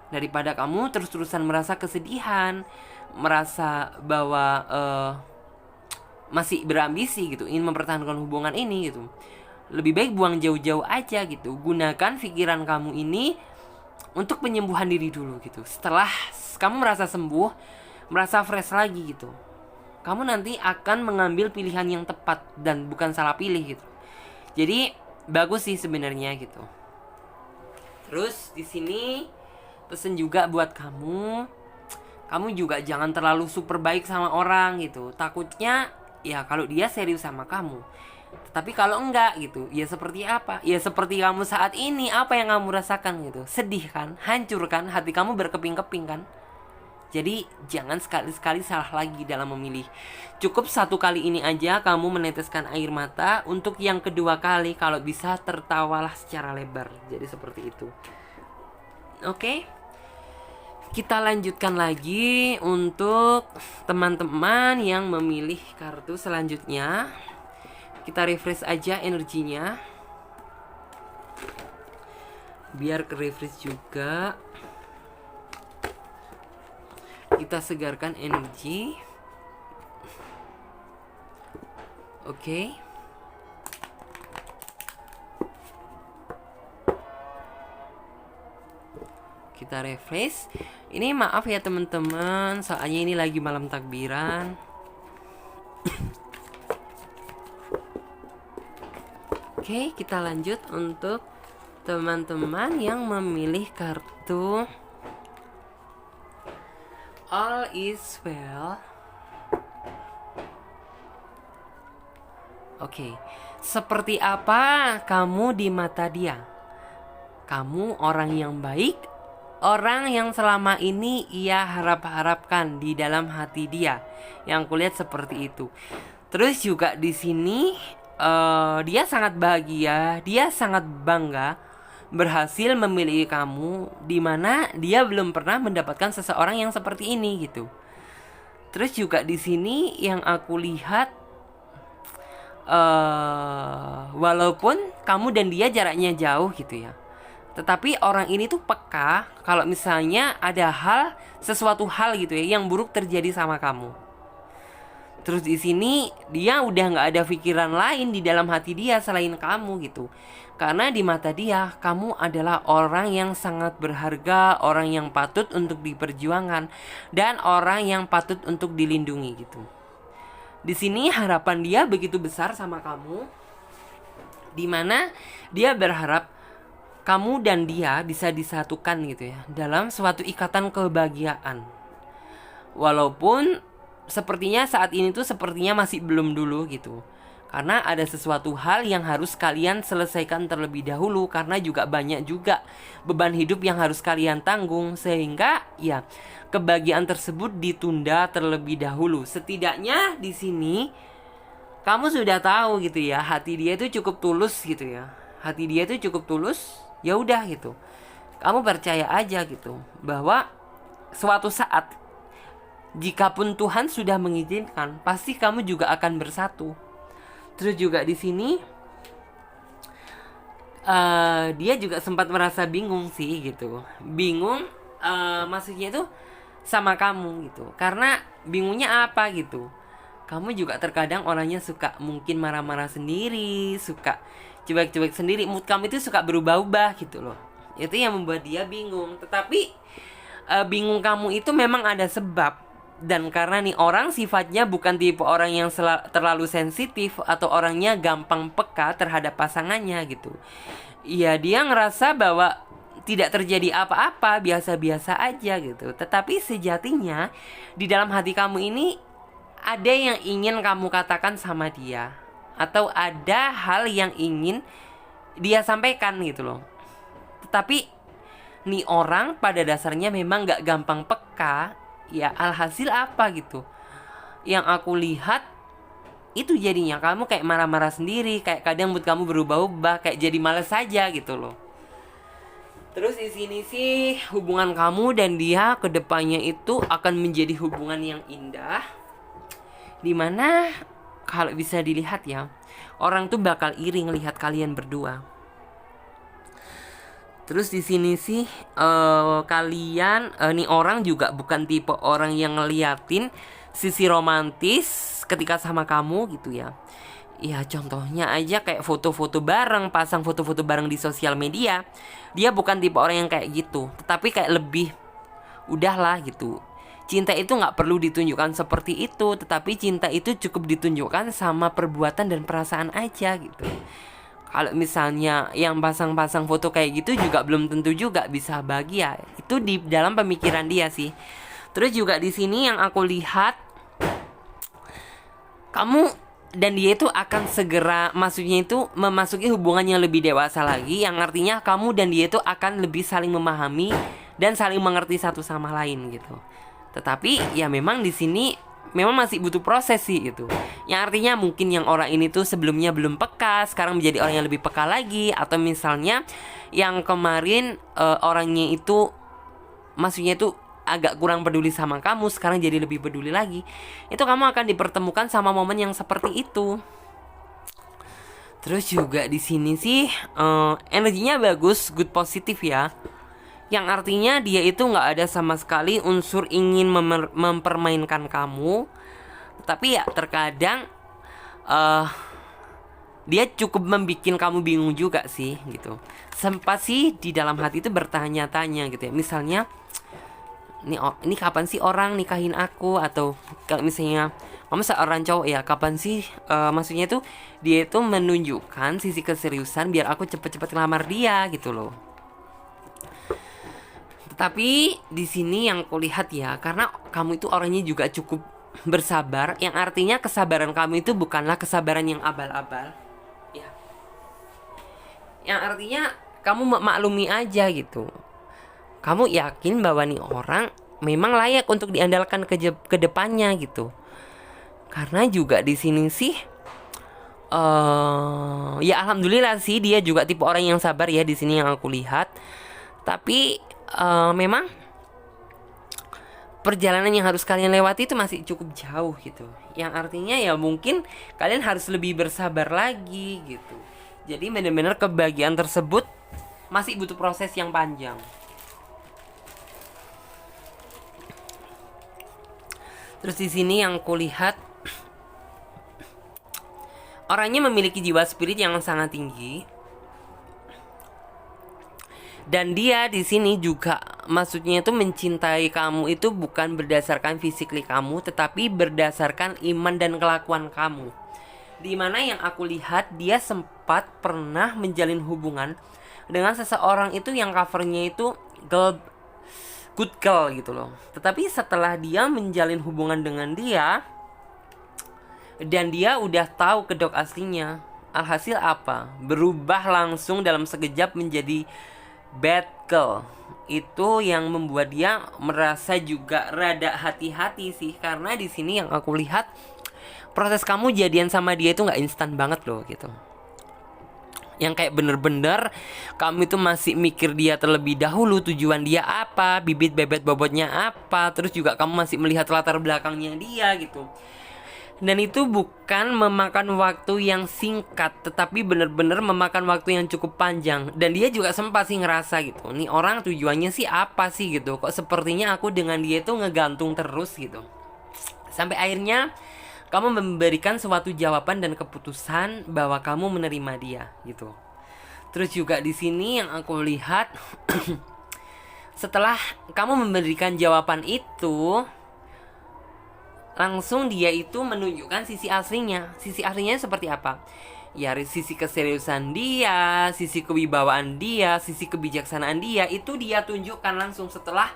Daripada kamu terus-terusan merasa kesedihan, merasa bahwa masih berambisi gitu, ingin mempertahankan hubungan ini gitu. Lebih baik buang jauh-jauh aja gitu. Gunakan pikiran kamu ini untuk penyembuhan diri dulu gitu. Setelah kamu merasa sembuh, merasa fresh lagi gitu, kamu nanti akan mengambil pilihan yang tepat dan bukan salah pilih gitu. Jadi bagus sih sebenarnya gitu. Terus di sini pesen juga buat kamu juga jangan terlalu super baik sama orang gitu. Takutnya ya kalau dia serius sama kamu. Tapi kalau enggak gitu, ya seperti apa? Ya seperti kamu saat ini, apa yang kamu rasakan gitu? Sedih kan? Hancur kan? Hati kamu berkeping-keping kan? Jadi jangan sekali-sekali salah lagi dalam memilih. Cukup satu kali ini aja kamu meneteskan air mata. Untuk yang kedua kali kalau bisa tertawalah secara lebar. Jadi seperti itu. Oke. Kita lanjutkan lagi untuk teman-teman yang memilih kartu selanjutnya. Kita refresh aja energinya, biar ke refresh juga. Kita segarkan energi. Oke. Kita refresh. Ini maaf ya teman-teman, soalnya ini lagi malam takbiran. Oke, kita lanjut untuk teman-teman yang memilih kartu All is well. Oke, seperti apa kamu di mata dia? Kamu orang yang baik, orang yang selama ini ia harap-harapkan di dalam hati dia. Yang kulihat seperti itu. Terus juga di sini dia sangat bahagia, dia sangat bangga berhasil memilih kamu, dimana dia belum pernah mendapatkan seseorang yang seperti ini gitu. Terus juga di sini yang aku lihat, walaupun kamu dan dia jaraknya jauh gitu ya, tetapi orang ini tuh peka kalau misalnya ada sesuatu hal gitu ya yang buruk terjadi sama kamu. Terus di sini dia udah nggak ada pikiran lain di dalam hati dia selain kamu gitu. Karena di mata dia kamu adalah orang yang sangat berharga, orang yang patut untuk diperjuangkan, dan orang yang patut untuk dilindungi gitu. Di sini harapan dia begitu besar sama kamu, dimana dia berharap kamu dan dia bisa disatukan gitu ya dalam suatu ikatan kebahagiaan. Walaupun sepertinya saat ini tuh sepertinya masih belum dulu gitu. Karena ada sesuatu hal yang harus kalian selesaikan terlebih dahulu. Karena juga banyak juga beban hidup yang harus kalian tanggung. Sehingga ya kebahagiaan tersebut ditunda terlebih dahulu. Setidaknya di sini kamu sudah tahu gitu ya, hati dia itu cukup tulus gitu ya. Hati dia itu cukup tulus, ya udah gitu. Kamu percaya aja gitu bahwa suatu saat jikapun Tuhan sudah mengizinkan, pasti kamu juga akan bersatu. Terus juga di sini dia juga sempat merasa bingung sih gitu. Bingung maksudnya itu sama kamu gitu. Karena bingungnya apa gitu. Kamu juga terkadang orangnya suka mungkin marah-marah sendiri, suka cuek-cuek sendiri, mood kamu itu suka berubah-ubah gitu loh. Itu yang membuat dia bingung. Tetapi bingung kamu itu memang ada sebab. Dan karena nih orang sifatnya bukan tipe orang yang terlalu sensitif atau orangnya gampang peka terhadap pasangannya gitu. Ya dia ngerasa bahwa tidak terjadi apa-apa, biasa-biasa aja gitu. Tetapi sejatinya di dalam hati kamu ini ada yang ingin kamu katakan sama dia, atau ada hal yang ingin dia sampaikan gitu loh. Tetapi nih orang pada dasarnya memang gak gampang peka. Ya alhasil apa gitu, yang aku lihat itu jadinya kamu kayak marah-marah sendiri, kayak kadang mood kamu berubah-ubah, kayak jadi males saja gitu loh. Terus di sini sih hubungan kamu dan dia kedepannya itu akan menjadi hubungan yang indah, dimana kalau bisa dilihat ya, orang tuh bakal iri ngelihat kalian berdua. Terus di sini sih kalian nih orang juga bukan tipe orang yang ngeliatin sisi romantis ketika sama kamu gitu ya. Ya contohnya aja kayak foto-foto bareng, pasang foto-foto bareng di sosial media. Dia bukan tipe orang yang kayak gitu, tetapi kayak lebih udahlah gitu. Cinta itu gak perlu ditunjukkan seperti itu, tetapi cinta itu cukup ditunjukkan sama perbuatan dan perasaan aja gitu. Kalau misalnya yang pasang-pasang foto kayak gitu juga belum tentu juga bisa bahagia. Itu di dalam pemikiran dia sih. Terus juga di sini yang aku lihat, kamu dan dia itu akan segera, maksudnya itu memasuki hubungan yang lebih dewasa lagi, yang artinya kamu dan dia itu akan lebih saling memahami dan saling mengerti satu sama lain gitu. Tetapi ya memang di sini memang masih butuh proses sih gitu. Yang artinya mungkin yang orang ini tuh sebelumnya belum peka, sekarang menjadi orang yang lebih peka lagi. Atau misalnya yang kemarin orangnya itu, maksudnya itu agak kurang peduli sama kamu, sekarang jadi lebih peduli lagi. Itu kamu akan dipertemukan sama momen yang seperti itu. Terus juga di sini sih energinya bagus, good positif ya. Yang artinya dia itu gak ada sama sekali unsur ingin mempermainkan kamu. Tapi ya terkadang dia cukup membuat kamu bingung juga sih gitu. Sempat sih di dalam hati itu bertanya-tanya gitu ya. Misalnya ini kapan sih orang nikahin aku? Atau kalau misalnya kamu seorang cowok ya, kapan sih maksudnya itu dia itu menunjukkan sisi keseriusan biar aku cepet-cepet ngelamar dia gitu loh. Tapi di sini yang kulihat ya, karena kamu itu orangnya juga cukup bersabar, yang artinya kesabaran kamu itu bukanlah kesabaran yang abal-abal ya. Yang artinya kamu maklumi aja gitu. Kamu yakin bahwa nih orang memang layak untuk diandalkan ke depannya gitu. Karena juga di sini sih ya alhamdulillah sih dia juga tipe orang yang sabar ya di sini yang aku lihat. Tapi memang perjalanan yang harus kalian lewati itu masih cukup jauh gitu. Yang artinya ya mungkin kalian harus lebih bersabar lagi gitu. Jadi benar-benar kebahagiaan tersebut masih butuh proses yang panjang. Terus di sini yang kulihat, orangnya memiliki jiwa spirit yang sangat tinggi. Dan dia di sini juga maksudnya itu mencintai kamu itu bukan berdasarkan fisikly kamu, tetapi berdasarkan iman dan kelakuan kamu. Dimana yang aku lihat dia sempat pernah menjalin hubungan dengan seseorang itu yang covernya itu good girl gitu loh. Tetapi setelah dia menjalin hubungan dengan dia dan dia udah tahu kedok aslinya, alhasil apa? Berubah langsung dalam sekejap menjadi bad girl. Itu yang membuat dia merasa juga rada hati-hati sih. Karena di sini yang aku lihat, proses kamu jadian sama dia itu gak instan banget loh gitu. Yang kayak bener-bener kamu itu masih mikir dia terlebih dahulu, tujuan dia apa, bibit bebet bobotnya apa. Terus juga kamu masih melihat latar belakangnya dia gitu. Dan itu bukan memakan waktu yang singkat, tetapi benar-benar memakan waktu yang cukup panjang. Dan dia juga sempat sih ngerasa gitu, nih orang tujuannya sih apa sih gitu. Kok sepertinya aku dengan dia itu ngegantung terus gitu. Sampai akhirnya kamu memberikan suatu jawaban dan keputusan bahwa kamu menerima dia gitu. Terus juga di sini yang aku lihat setelah kamu memberikan jawaban itu, langsung dia itu menunjukkan sisi aslinya. Sisi aslinya seperti apa? Ya, sisi keseriusan dia, sisi kewibawaan dia, sisi kebijaksanaan dia, itu dia tunjukkan langsung setelah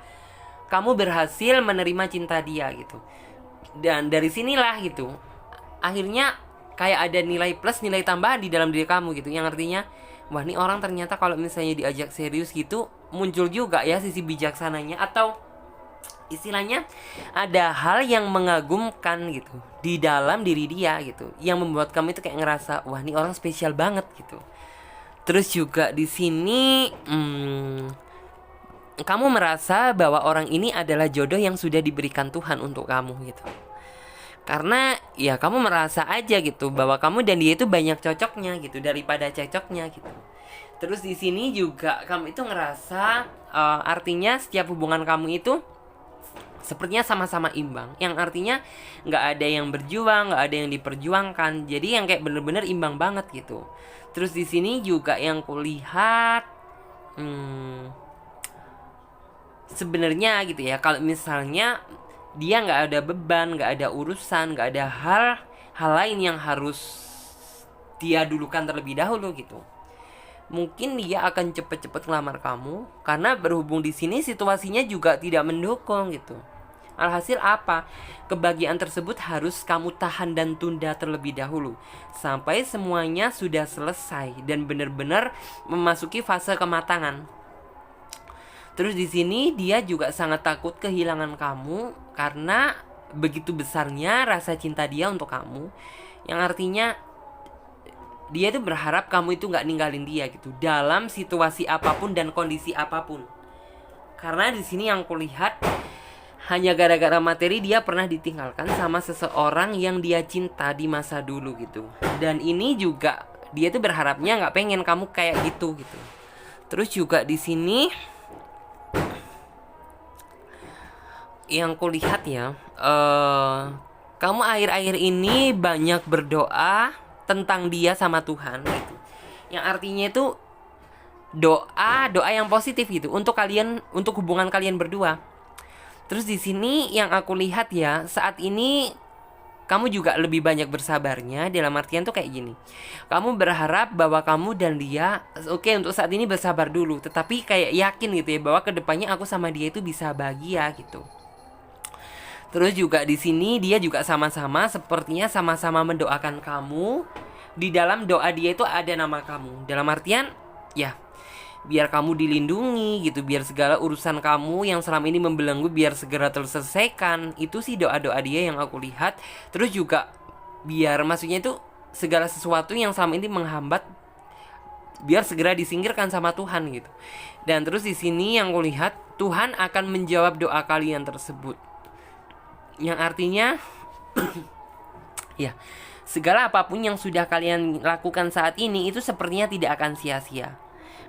kamu berhasil menerima cinta dia gitu. Dan dari sinilah gitu, akhirnya kayak ada nilai plus, nilai tambahan di dalam diri kamu gitu. Yang artinya, wah, nih orang ternyata kalau misalnya diajak serius gitu, muncul juga ya sisi bijaksananya, atau istilahnya ada hal yang mengagumkan gitu di dalam diri dia gitu, yang membuat kamu itu kayak ngerasa, wah, nih orang spesial banget gitu. Terus juga di sini kamu merasa bahwa orang ini adalah jodoh yang sudah diberikan Tuhan untuk kamu gitu. Karena ya kamu merasa aja gitu bahwa kamu dan dia itu banyak cocoknya gitu daripada cocoknya gitu. Terus di sini juga kamu itu ngerasa artinya setiap hubungan kamu itu sepertinya sama-sama imbang, yang artinya nggak ada yang berjuang, nggak ada yang diperjuangkan, jadi yang kayak bener-bener imbang banget gitu. Terus di sini juga yang kulihat sebenarnya gitu ya, kalau misalnya dia nggak ada beban, nggak ada urusan, nggak ada hal lain yang harus dia dulukan terlebih dahulu gitu, mungkin dia akan cepet-cepet ngelamar kamu, karena berhubung di sini situasinya juga tidak mendukung gitu. Alhasil apa? Kebahagiaan tersebut harus kamu tahan dan tunda terlebih dahulu sampai semuanya sudah selesai dan benar-benar memasuki fase kematangan. Terus di sini dia juga sangat takut kehilangan kamu karena begitu besarnya rasa cinta dia untuk kamu, yang artinya dia itu berharap kamu itu nggak ninggalin dia gitu dalam situasi apapun dan kondisi apapun. Karena di sini yang kulihat hanya gara-gara materi dia pernah ditinggalkan sama seseorang yang dia cinta di masa dulu gitu. Dan ini juga dia tuh berharapnya nggak pengen kamu kayak gitu gitu. Terus juga di sini yang kulihat ya, kamu akhir-akhir ini banyak berdoa tentang dia sama Tuhan gitu. Yang artinya itu doa yang positif gitu untuk kalian, untuk hubungan kalian berdua. Terus di sini yang aku lihat ya, saat ini kamu juga lebih banyak bersabarnya, dalam artian tuh kayak gini. Kamu berharap bahwa kamu dan dia, oke, untuk saat ini bersabar dulu, tetapi kayak yakin gitu ya bahwa kedepannya aku sama dia itu bisa bahagia gitu. Terus juga di sini dia juga sama-sama sepertinya sama-sama mendoakan kamu. Di dalam doa dia itu ada nama kamu. Dalam artian ya, biar kamu dilindungi gitu, biar segala urusan kamu yang selama ini membelenggu biar segera terselesaikan. Itu sih doa-doa dia yang aku lihat. Terus juga biar maksudnya itu segala sesuatu yang selama ini menghambat biar segera disingkirkan sama Tuhan gitu. Dan terus di sini yang aku lihat, Tuhan akan menjawab doa kalian tersebut. Yang artinya ya, segala apapun yang sudah kalian lakukan saat ini itu sepertinya tidak akan sia-sia.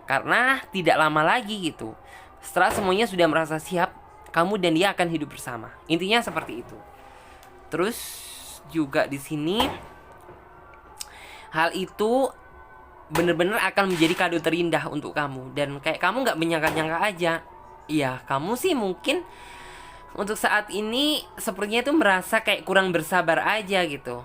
Karena tidak lama lagi gitu, setelah semuanya sudah merasa siap, kamu dan dia akan hidup bersama. Intinya seperti itu. Terus juga di sini hal itu benar-benar akan menjadi kado terindah untuk kamu. Dan kayak kamu gak menyangka-nyangka aja. Iya, kamu sih mungkin untuk saat ini sepertinya itu merasa kayak kurang bersabar aja gitu.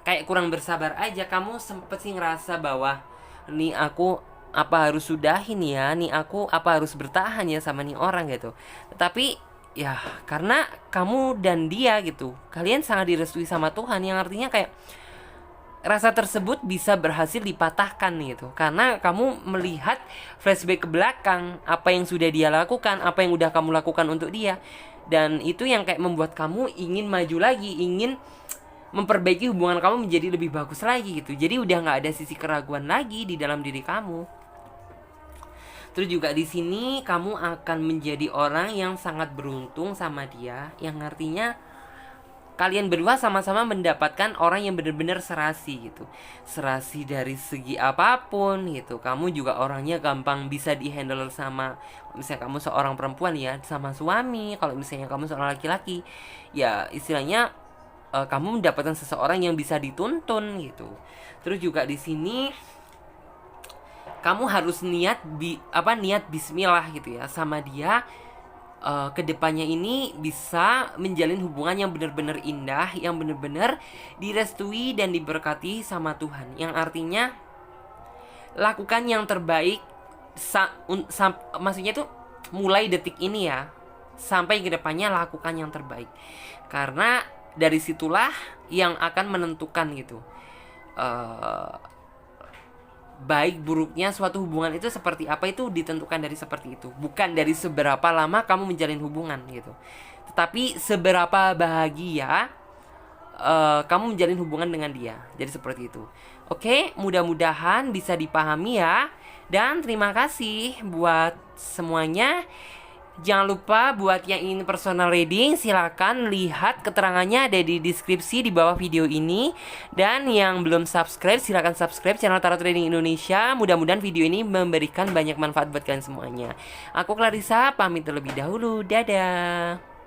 Kayak kurang bersabar aja. Kamu sempet sih ngerasa bahwa nih aku apa harus sudahin ya, nih aku apa harus bertahan ya sama nih orang gitu. Tetapi ya karena kamu dan dia gitu, kalian sangat direstui sama Tuhan, yang artinya kayak rasa tersebut bisa berhasil dipatahkan gitu. Karena kamu melihat flashback ke belakang, apa yang sudah dia lakukan, apa yang udah kamu lakukan untuk dia. Dan itu yang kayak membuat kamu ingin maju lagi, ingin memperbaiki hubungan kamu menjadi lebih bagus lagi gitu. Jadi udah nggak ada sisi keraguan lagi di dalam diri kamu. Terus juga di sini kamu akan menjadi orang yang sangat beruntung sama dia, yang artinya kalian berdua sama-sama mendapatkan orang yang benar-benar serasi gitu. Serasi dari segi apapun gitu. Kamu juga orangnya gampang bisa dihandle sama, misalnya kamu seorang perempuan ya, sama suami. Kalau misalnya kamu seorang laki-laki, ya istilahnya kamu mendapatkan seseorang yang bisa dituntun gitu. Terus juga di sini kamu harus niat bismillah gitu ya sama dia. Kedepannya ini bisa menjalin hubungan yang benar-benar indah, yang benar-benar direstui dan diberkati sama Tuhan. Yang artinya lakukan yang terbaik, maksudnya tuh mulai detik ini ya, sampai kedepannya lakukan yang terbaik. Karena dari situlah yang akan menentukan gitu, baik buruknya suatu hubungan itu seperti apa, itu ditentukan dari seperti itu, bukan dari seberapa lama kamu menjalin hubungan gitu, tetapi seberapa bahagia kamu menjalin hubungan dengan dia. Jadi seperti itu. Oke, mudah-mudahan bisa dipahami ya. Dan terima kasih buat semuanya. Jangan lupa buat yang ingin personal reading, silakan lihat keterangannya ada di deskripsi di bawah video ini. Dan yang belum subscribe, silakan subscribe channel Tarot Trading Indonesia. Mudah-mudahan video ini memberikan banyak manfaat buat kalian semuanya. Aku Clarissa, pamit terlebih dahulu. Dadah.